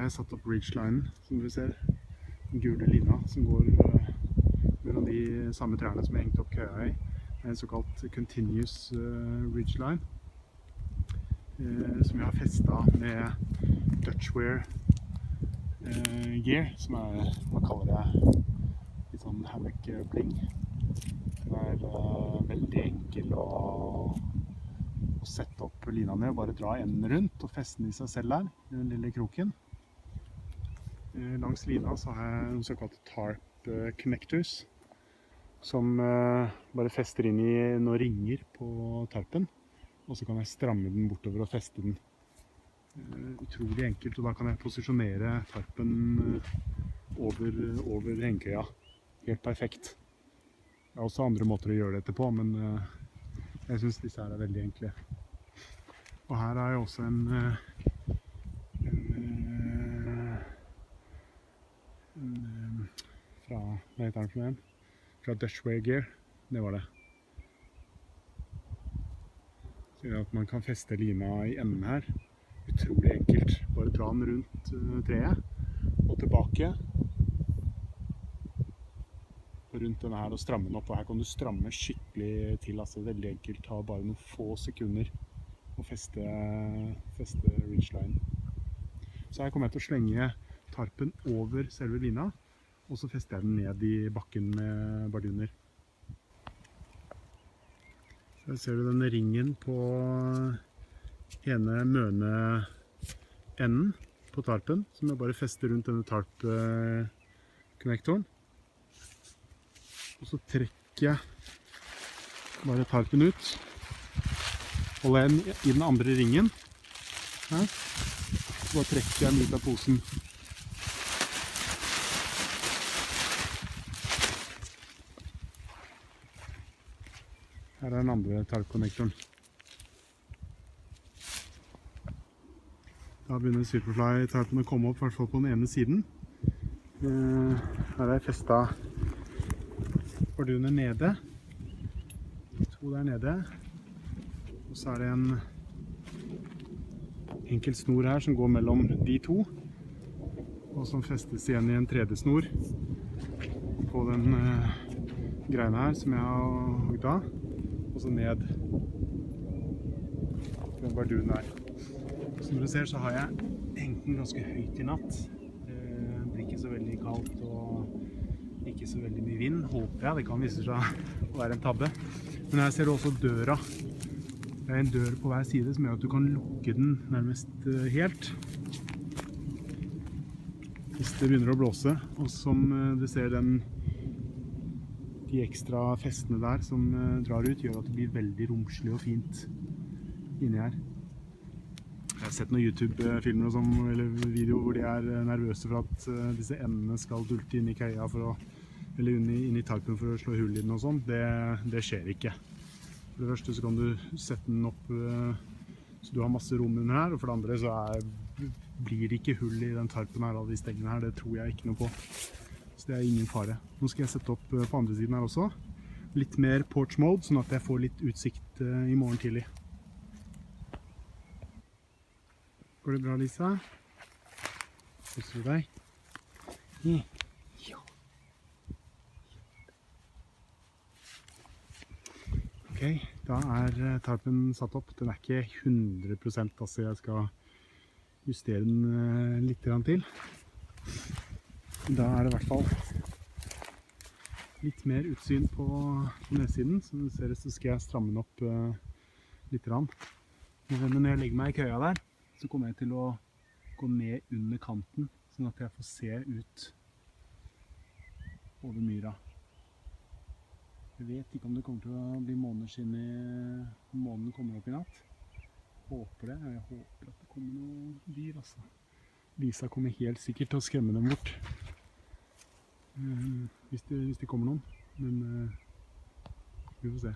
har jeg satt opp ridgelinen, som dere ser. Den gule linja som går mellom de samme trærne som jeg hengte opp køya i. Det er en såkalt continuous ridgeline, som jeg har festet med Dutchwear gear, som man kaller det litt sånn hammock bling. Den er veldig enkel å sette opp lina ned, bare dra enden rundt og feste den i seg selv der, i den lille kroken. Langs lina så har jeg noen såkalte tarp connectors, som bare fester inn i noen ringer på tarpen, og så kan jeg stramme den bortover og feste den. Utrolig enkelt, og da kan jeg posisjonere tarpen over hengekøya. Helt perfekt. Det er også andre måter å gjøre dette på, men jeg synes disse her er veldig enkle. Og her er jo også hva heter den for en? Fra Dutchwear gear, det var det. Så gjør at man kan feste lina i enden her. Utrolig enkelt. Bare dra den rundt treet og tilbake. Og rundt denne her og stramme den opp. Og her kan du stramme skikkelig til, altså veldig enkelt. Ta bare noen få sekunder og feste ridgeline. Så her kommer jeg til å slenge tarpen over selve lina, og så fester jeg den ned i bakken med barduner. Så her ser du denne ringen på ene møneenden på tarpen, som jeg bare fester rundt denne tarp-konnektoren. Og så trekker jeg bare tarpen ut, holder jeg den i den andre ringen, her. Så bare trekker jeg den ut av posen. Her er den andre tarp-konnektoren. Da begynner Superfly-tarpen å komme opp, i hvert fall på den ene siden. Her har jeg festet barduene nede. To der nede. Og så er det en enkel snor her som går mellom de to, og som festes igjen i en tredje snor på den greiene her som jeg har hogget av, og så ned den bardunen her. Som dere ser så har jeg hengt den ganske høyt i natt. Det blir ikke så veldig kaldt og ikke så veldig mye vind, håper jeg. Det kan vise seg å være en tabbe. Men her ser du også døra. Det er en dør på hver side som gjør at du kan lukke den nærmest helt hvis det begynner å blåse. Og som du ser, de ekstra festene der som drar ut, gjør at det blir veldig romslig og fint inni her. Jeg har sett noen YouTube-filmer og sånn, eller videoer hvor de er nervøse for at disse endene skal dulte inn i køya eller inn i tarpen for å slå hull i den og sånn. Det skjer ikke. For det første så kan du sette den opp så du har masse rom under her, og for det andre så blir det ikke hull i den tarpen her av de stengene her. Det tror jeg ikke noe på. Så det er ingen fare. Nå skal jeg sette opp på andre siden her også. Litt mer porch mode, sånn at jeg får litt utsikt i morgen tidlig. Går det bra, Lisa? Koser du deg? Ja. Ok, da er tarpen satt opp. Den er ikke 100%, altså jeg skal justere den litt til. Da er det i hvert fall litt mer utsyn på nedsiden. Som du ser, så skal jeg stramme den opp litt. Men når jeg legger meg i køya der, så kommer jeg til å gå ned under kanten, sånn at jeg får se ut over myra. Jeg vet ikke om det kommer til å bli måneder siden månen kommer opp i natt. Håper det, jeg håper at det kommer noen dyr, altså. Lisa kommer helt sikkert til å skremme dem bort. Hvis det kommer noen, men vi får se.